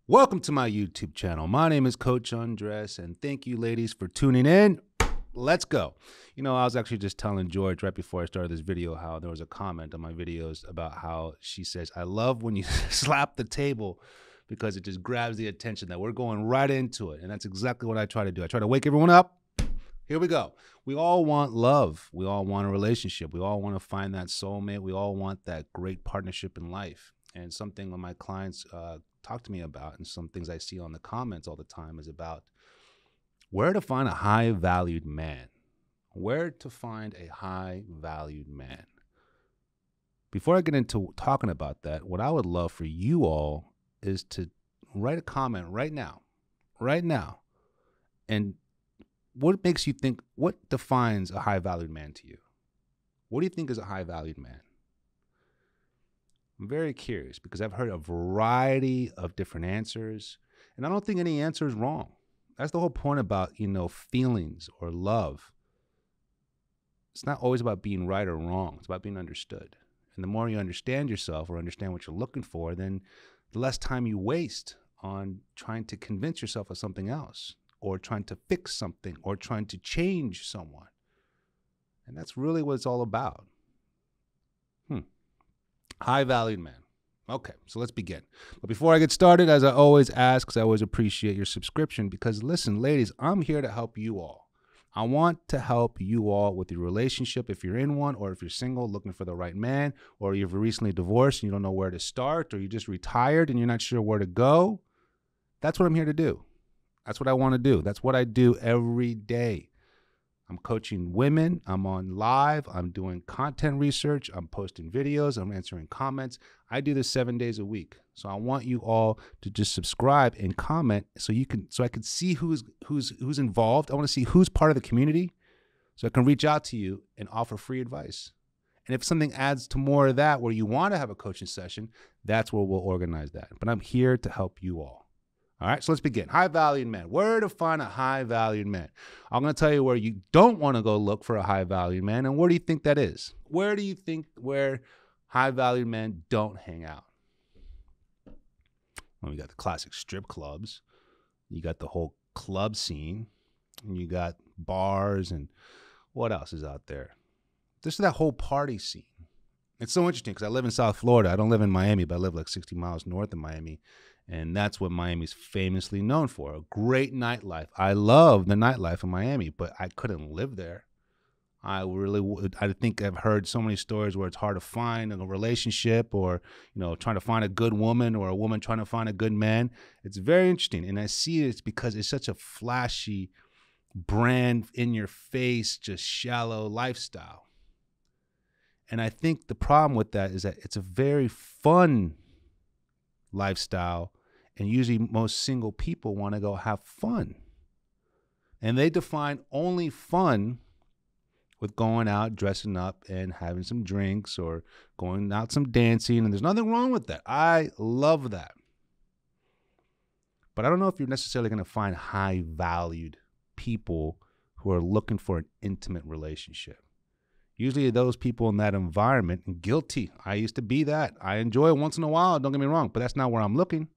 Welcome to my YouTube channel. My name is Coach Andres, and thank you, ladies, for tuning in. Let's go. You know, I was actually just telling George right before I started this video how there was a comment on my videos about how she says, I love when you slap the table because it just grabs the attention that we're going right into it. And that's exactly what I try to do. I try to wake everyone up. Here we go. We all want love. We all want a relationship. We all want to find that soulmate. We all want that great partnership in life. And something that my clients talk to me about, and some things I see on the comments all the time, is about where to find a high-valued man. Where to find a high-valued man. Before I get into talking about that, what I would love for you all is to write a comment right now, and what makes you think, what defines a high-valued man to you? What do you think is a high-valued man? I'm very curious because I've heard a variety of different answers, and I don't think any answer is wrong. That's the whole point about, feelings or love. It's not always about being right or wrong. It's about being understood. And the more you understand yourself or understand what you're looking for, then the less time you waste on trying to convince yourself of something else, or trying to fix something, or trying to change someone. And that's really what it's all about. High-valued man. Okay, so let's begin. But before I get started, as I always ask, because I always appreciate your subscription, because listen, ladies, I'm here to help you all. I want to help you all with your relationship, if you're in one, or if you're single, looking for the right man, or you've recently divorced and you don't know where to start, or you just retired and you're not sure where to go. That's what I'm here to do. That's what I want to do. That's what I do every day. I'm coaching women. I'm on live. I'm doing content research. I'm posting videos. I'm answering comments. I do this 7 days a week. So I want you all to just subscribe and comment so I can see who's involved. I want to see who's part of the community so I can reach out to you and offer free advice. And if something adds to more of that where you want to have a coaching session, that's where we'll organize that. But I'm here to help you all. All right, so let's begin. High-valued man. Where to find a high-valued man? I'm going to tell you where you don't want to go look for a high-valued man, and where do you think that is? Where do you think where high-valued men don't hang out? Well, you got the classic strip clubs. You got the whole club scene. And you got bars, and what else is out there? This is that whole party scene. It's so interesting because I live in South Florida. I don't live in Miami, but I live like 60 miles north of Miami. And that's what Miami's famously known for, a great nightlife. I love the nightlife in Miami, but I couldn't live there. I think I've heard so many stories where it's hard to find a relationship, or, trying to find a good woman, or a woman trying to find a good man. It's very interesting. And I see it's because it's such a flashy, brand, in your face, just shallow lifestyle. And I think the problem with that is that it's a very fun lifestyle, and usually most single people want to go have fun, and they define only fun with going out, dressing up, and having some drinks, or going out some dancing. And there's nothing wrong with that. I love that, but I don't know if you're necessarily going to find high valued people who are looking for an intimate relationship. Usually those people in that environment, guilty. I used to be that. I enjoy it once in a while, don't get me wrong, but that's not where I'm looking.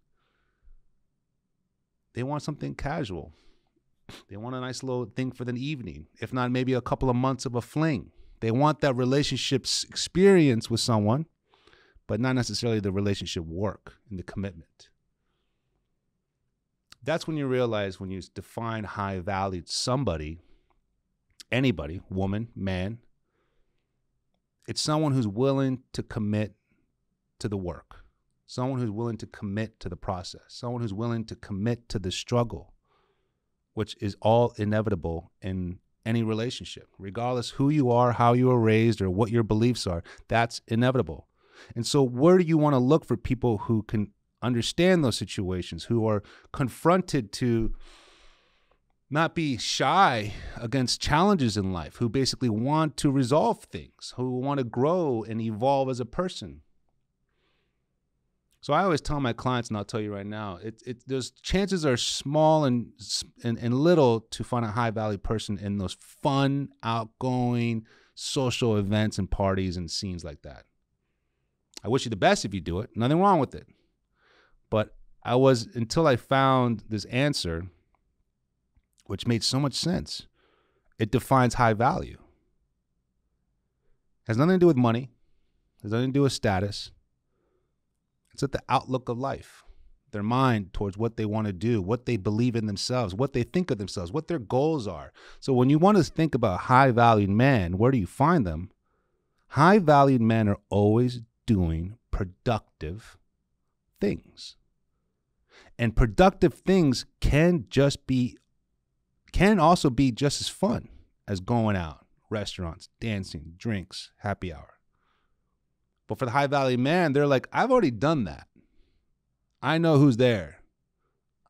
They want something casual. They want a nice little thing for the evening, if not maybe a couple of months of a fling. They want that relationship experience with someone, but not necessarily the relationship work and the commitment. That's when you realize, when you define high-valued somebody, anybody, woman, man, it's someone who's willing to commit to the work, someone who's willing to commit to the process, someone who's willing to commit to the struggle, which is all inevitable in any relationship, regardless who you are, how you were raised, or what your beliefs are. That's inevitable. And so where do you want to look for people who can understand those situations, who are confronted to not be shy against challenges in life, who basically want to resolve things, who want to grow and evolve as a person? So I always tell my clients, and I'll tell you right now, those chances are small and little to find a high-value person in those fun, outgoing, social events and parties and scenes like that. I wish you the best if you do it. Nothing wrong with it. But until I found this answer, which made so much sense. It defines high value. Has nothing to do with money. Has nothing to do with status. It's at the outlook of life, their mind towards what they want to do, what they believe in themselves, what they think of themselves, what their goals are. So when you want to think about high-valued men, where do you find them? High-valued men are always doing productive things. And productive things can also be just as fun as going out, restaurants, dancing, drinks, happy hour. But for the high-value man, they're like, I've already done that. I know who's there.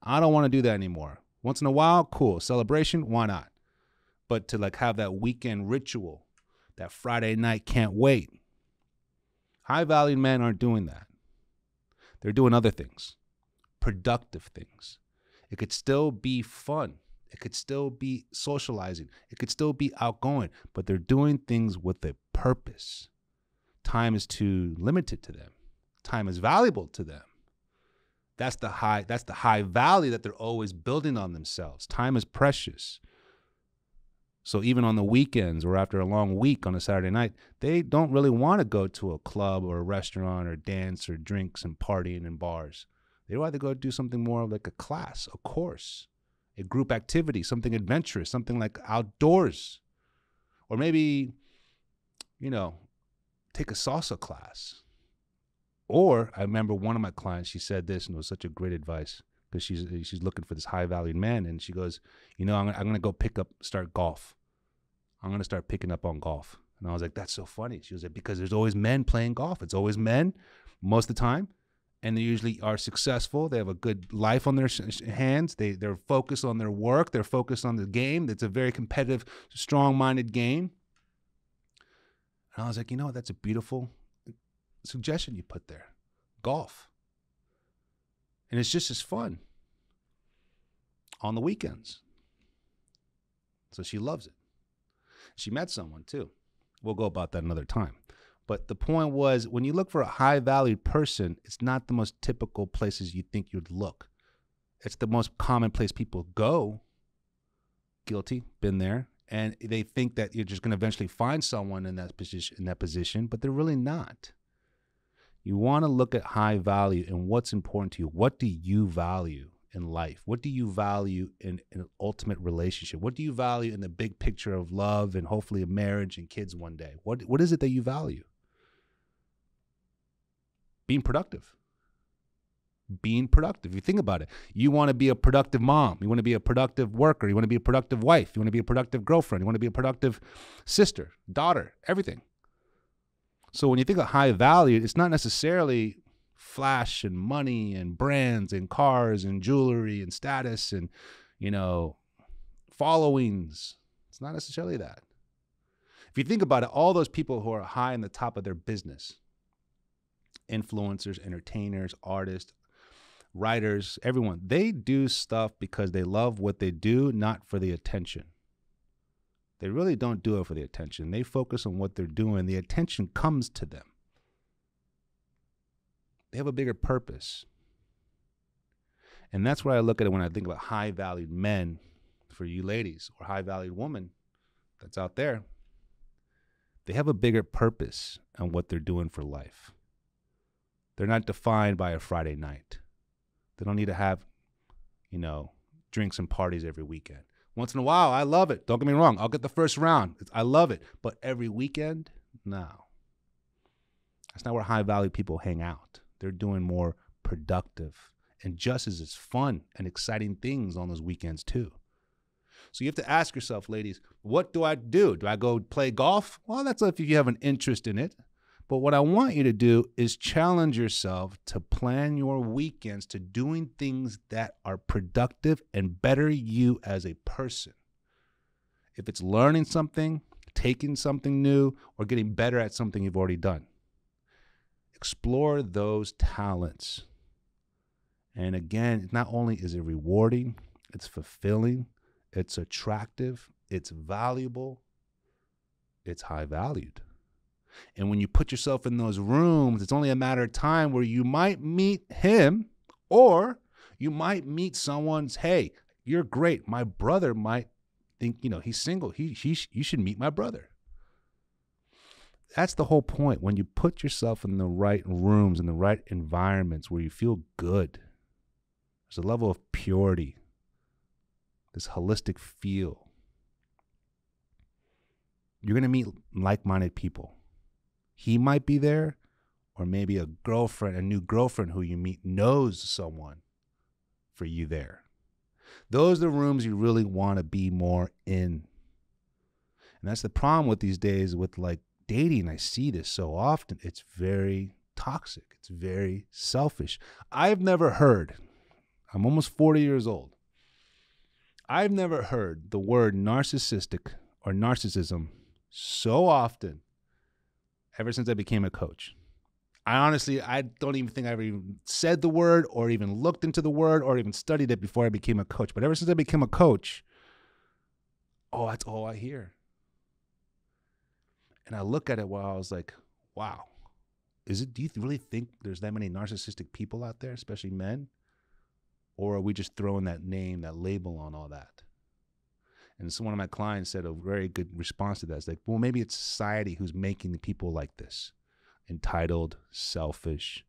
I don't want to do that anymore. Once in a while, cool. Celebration, why not? But to like have that weekend ritual, that Friday night can't wait. High-valued men aren't doing that. They're doing other things, productive things. It could still be fun. It could still be socializing. It could still be outgoing, but they're doing things with a purpose. Time is too limited to them. Time is valuable to them. That's the high value that they're always building on themselves. Time is precious. So even on the weekends or after a long week on a Saturday night, they don't really want to go to a club or a restaurant or dance or drinks and partying in bars. They'd rather go do something more like a class, a course, a group activity, something adventurous, something like outdoors. Or maybe, take a salsa class. Or I remember one of my clients, she said this, and it was such a great advice because she's looking for this high-valued man, and she goes, I'm going to go start golf. I'm going to start picking up on golf. And I was like, that's so funny. She was like, because there's always men playing golf. It's always men most of the time, and they usually are successful. They have a good life on their hands. They're focused on their work. They're focused on the game. It's a very competitive, strong-minded game. And I was like, that's a beautiful suggestion you put there. Golf. And it's just as fun on the weekends. So she loves it. She met someone too. We'll go about that another time. But the point was, when you look for a high-valued person, it's not the most typical places you think you'd look. It's the most common place people go. Guilty, been there. And they think that you're just going to eventually find someone in that position, but they're really not. You want to look at high value and what's important to you. What do you value in life? What do you value in an ultimate relationship? What do you value in the big picture of love and hopefully a marriage and kids one day? What is it that you value? Being productive. Being productive. If you think about it, you want to be a productive mom. You want to be a productive worker. You want to be a productive wife. You want to be a productive girlfriend. You want to be a productive sister, daughter, everything. So when you think of high value, it's not necessarily flash and money and brands and cars and jewelry and status and, followings. It's not necessarily that. If you think about it, all those people who are high in the top of their business, influencers, entertainers, artists, writers, everyone, they do stuff because they love what they do, not for the attention. They really don't do it for the attention. They focus on what they're doing. The attention comes to them. They have a bigger purpose. And that's where I look at it when I think about high-valued men for you ladies, or high-valued woman that's out there. They have a bigger purpose on what they're doing for life. They're not defined by a Friday night. They don't need to have, drinks and parties every weekend. Once in a while, I love it. Don't get me wrong. I'll get the first round. I love it. But every weekend, no. That's not where high-value people hang out. They're doing more productive and just as fun and exciting things on those weekends too. So you have to ask yourself, ladies, what do I do? Do I go play golf? Well, that's if you have an interest in it. But what I want you to do is challenge yourself to plan your weekends to doing things that are productive and better you as a person. If it's learning something, taking something new, or getting better at something you've already done. Explore those talents. And again, not only is it rewarding, it's fulfilling, it's attractive, it's valuable, it's high valued. And when you put yourself in those rooms, it's only a matter of time where you might meet him or You might meet someone's, hey, you're great. My brother might think, he's single. You should meet my brother. That's the whole point. When you put yourself in the right rooms, in the right environments where you feel good, there's a level of purity, this holistic feel. You're going to meet like-minded people. He might be there, or maybe a new girlfriend who you meet knows someone for you there. Those are the rooms you really want to be more in. And that's the problem with these days with like dating. I see this so often. It's very toxic. It's very selfish. I've never heard, I'm almost 40 years old. I've never heard the word narcissistic or narcissism so often ever since I became a coach. I don't even think I ever even said the word or even looked into the word or even studied it before I became a coach. But ever since I became a coach, that's all I hear. And I look at it while I was like, wow, do you really think there's that many narcissistic people out there, especially men? Or are we just throwing that name, that label on all that? And so one of my clients said a very good response to that. It's like, well, maybe it's society who's making the people like this. Entitled, selfish,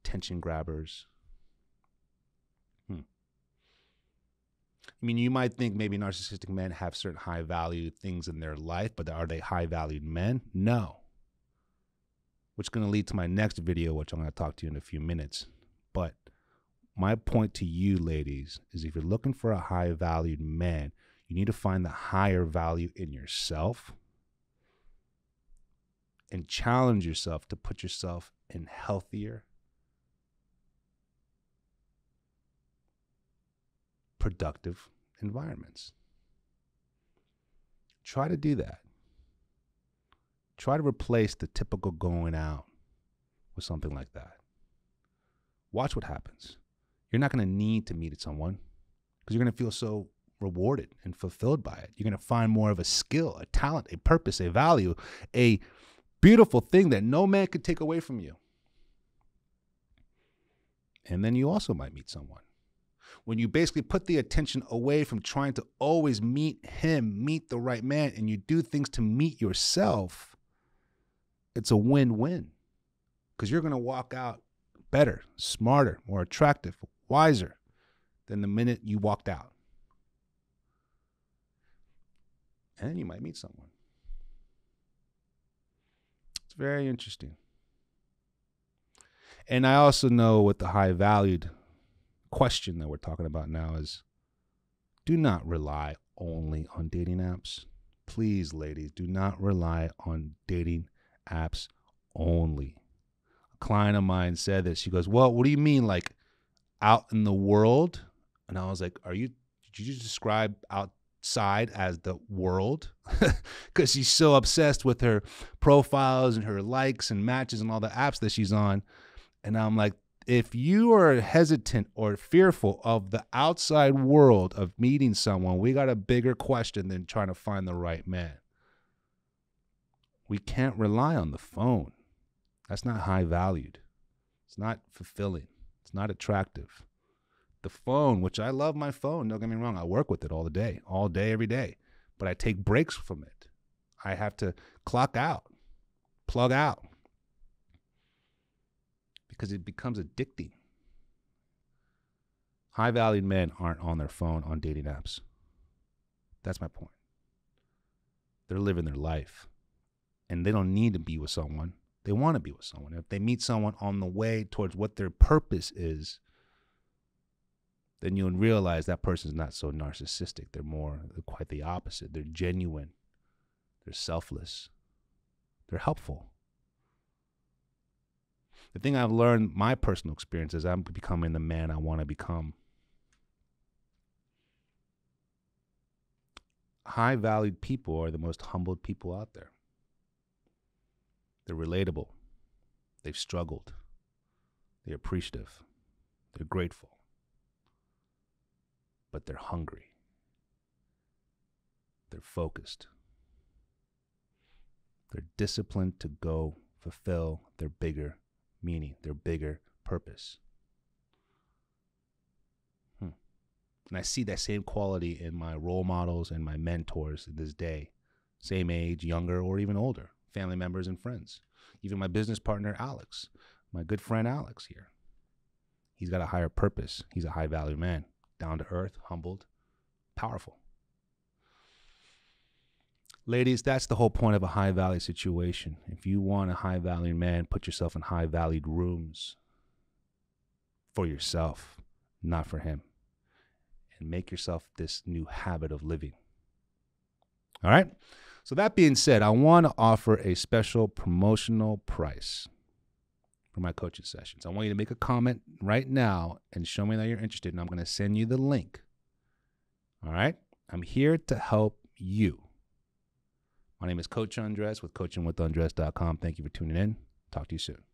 attention grabbers. I mean, you might think maybe narcissistic men have certain high value things in their life, but are they high valued men? No. Which is going to lead to my next video, which I'm going to talk to you in a few minutes. But my point to you, ladies, is if you're looking for a high valued man, you need to find the higher value in yourself and challenge yourself to put yourself in healthier, productive environments. Try to do that. Try to replace the typical going out with something like that. Watch what happens. You're not going to need to meet someone because you're going to feel so rewarded and fulfilled by it. You're going to find more of a skill, a talent, a purpose, a value, a beautiful thing that no man could take away from you. And then you also might meet someone. When you basically put the attention away from trying to always meet the right man, and you do things to meet yourself, it's a win-win because you're going to walk out better, smarter, more attractive, wiser than the minute you walked out. And then you might meet someone. It's very interesting. And I also know what the high valued question that we're talking about now is, do not rely only on dating apps. Please, ladies, do not rely on dating apps only. A client of mine said this. She goes, well, what do you mean, like out in the world? And I was like, did you describe outside as the world? Because she's so obsessed with her profiles and her likes and matches and all the apps that she's on. And I'm like, if you are hesitant or fearful of the outside world of meeting someone, we got a bigger question than trying to find the right man. We can't rely on the phone. That's not high valued. It's not fulfilling. It's not attractive. The phone, which I love my phone, don't get me wrong, I work with it all day, every day. But I take breaks from it. I have to clock out, plug out, because it becomes addicting. High valued men aren't on their phone on dating apps. That's my point. They're living their life. And they don't need to be with someone. They want to be with someone. If they meet someone on the way towards what their purpose is, then you'll realize that person's not so narcissistic. They're quite the opposite. They're genuine. They're selfless. They're helpful. The thing I've learned, my personal experience, is I'm becoming the man I want to become. High-valued people are the most humbled people out there. They're relatable. They've struggled. They're appreciative. They're grateful. But they're hungry. They're focused. They're disciplined to go fulfill their bigger meaning, their bigger purpose. And I see that same quality in my role models and my mentors in this day, same age, younger, or even older, family members and friends. Even my business partner, Alex, my good friend Alex here. He's got a higher purpose. He's a high value man, down to earth, humbled, powerful. Ladies, that's the whole point of a high value situation. If you want a high value man, put yourself in high valued rooms for yourself, not for him. And make yourself this new habit of living. All right? So that being said, I want to offer a special promotional price for my coaching sessions. I want you to make a comment right now and show me that you're interested, and I'm going to send you the link. All right? I'm here to help you. My name is Coach Andres with coachingwithandres.com. Thank you for tuning in. Talk to you soon.